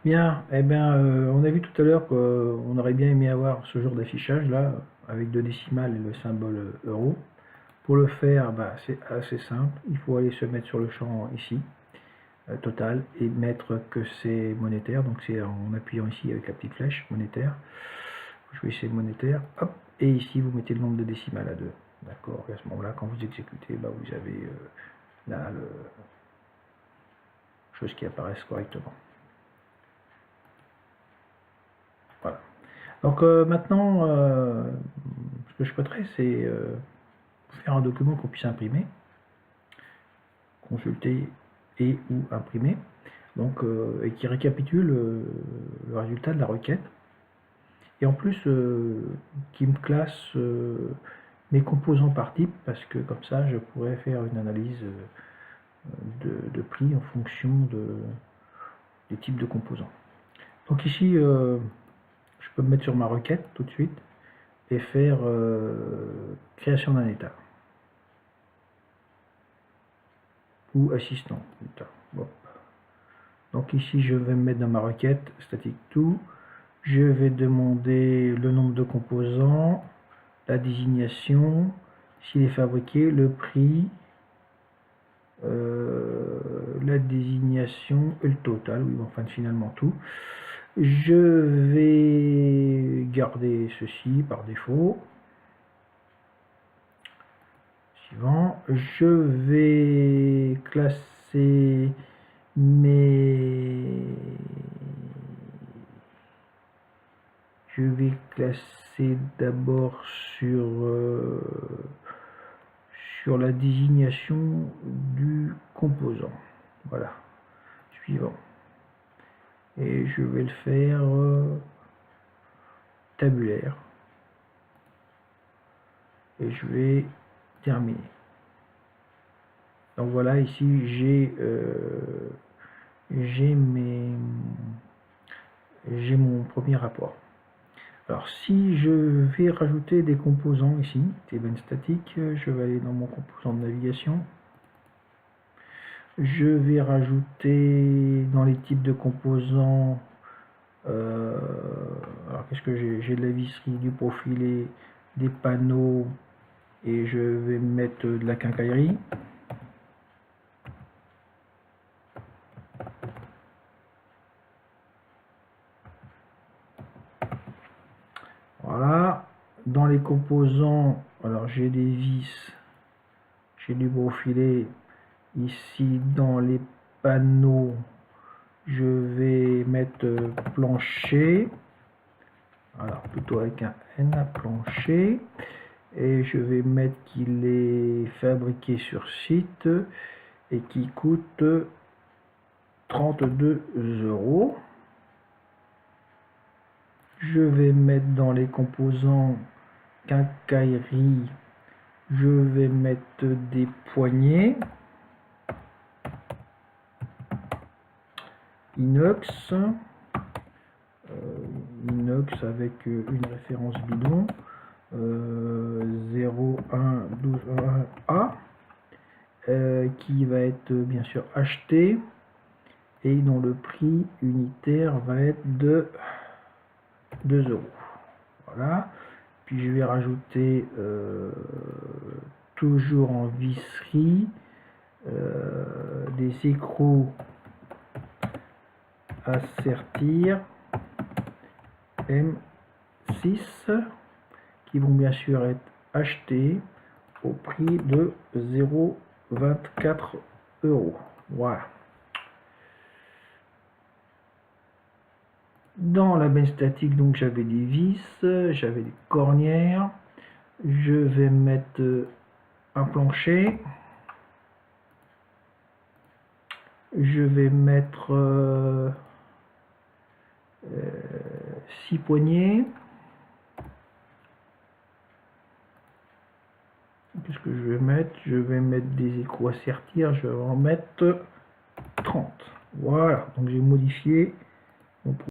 Bien, eh bien, on a vu tout à l'heure qu'on aurait bien aimé avoir ce genre d'affichage là, avec deux décimales et le symbole euro. Pour le faire, bah, c'est assez simple. Il faut aller se mettre sur le champ ici, total, et mettre que c'est monétaire. Donc c'est en appuyant ici avec la petite flèche monétaire. Vous choisissez monétaire, hop, et ici vous mettez le nombre de décimales à 2. D'accord. Et à ce moment-là, quand vous exécutez, bah, vous avez là le choses qui apparaissent correctement. Voilà. Donc maintenant, ce que je souhaiterais, c'est faire un document qu'on puisse imprimer, consulter et ou imprimer, donc, et qui récapitule le résultat de la requête, et en plus qui me classe mes composants par type, parce que comme ça je pourrais faire une analyse de prix en fonction des types de composants. Donc ici, je peux me mettre sur ma requête tout de suite et faire création d'un état ou assistant d'état. Bon. Donc ici je vais me mettre dans ma requête static to, je vais demander le nombre de composants, la désignation, s'il est fabriqué, le prix, la désignation et le total, oui, enfin finalement tout. Je vais garder ceci par défaut. Suivant, je vais classer je vais classer d'abord sur la désignation du composant. Voilà. Suivant. Et je vais le faire tabulaire. Et je vais terminer. Donc voilà, ici j'ai mon premier rapport. Alors si je vais rajouter des composants ici, event statique, je vais aller dans mon composant de navigation. Je vais rajouter dans les types de composants, alors qu'est-ce que j'ai de la visserie, du profilé, des panneaux, et je vais mettre de la quincaillerie. Voilà. Dans les composants, alors j'ai des vis, j'ai du profilé. Ici dans les panneaux, je vais mettre plancher, alors plutôt avec un N, plancher, et je vais mettre qu'il est fabriqué sur site et qui coûte 32 €. Je vais mettre dans les composants quincaillerie, je vais mettre des poignées inox, inox avec une référence bidon 0112A qui va être bien sûr acheté et dont le prix unitaire va être de 2 €. Voilà. Puis je vais rajouter toujours en visserie des écrous à sertir M6 qui vont bien sûr être achetés au prix de 0,24 €. Voilà. Dans la benne statique, donc j'avais des vis, j'avais des cornières. Je vais mettre un plancher. Je vais mettre 6 poignées. Qu'est-ce que je vais mettre? Je vais mettre des écrous à sertir, je vais en mettre 30. Voilà, donc j'ai modifié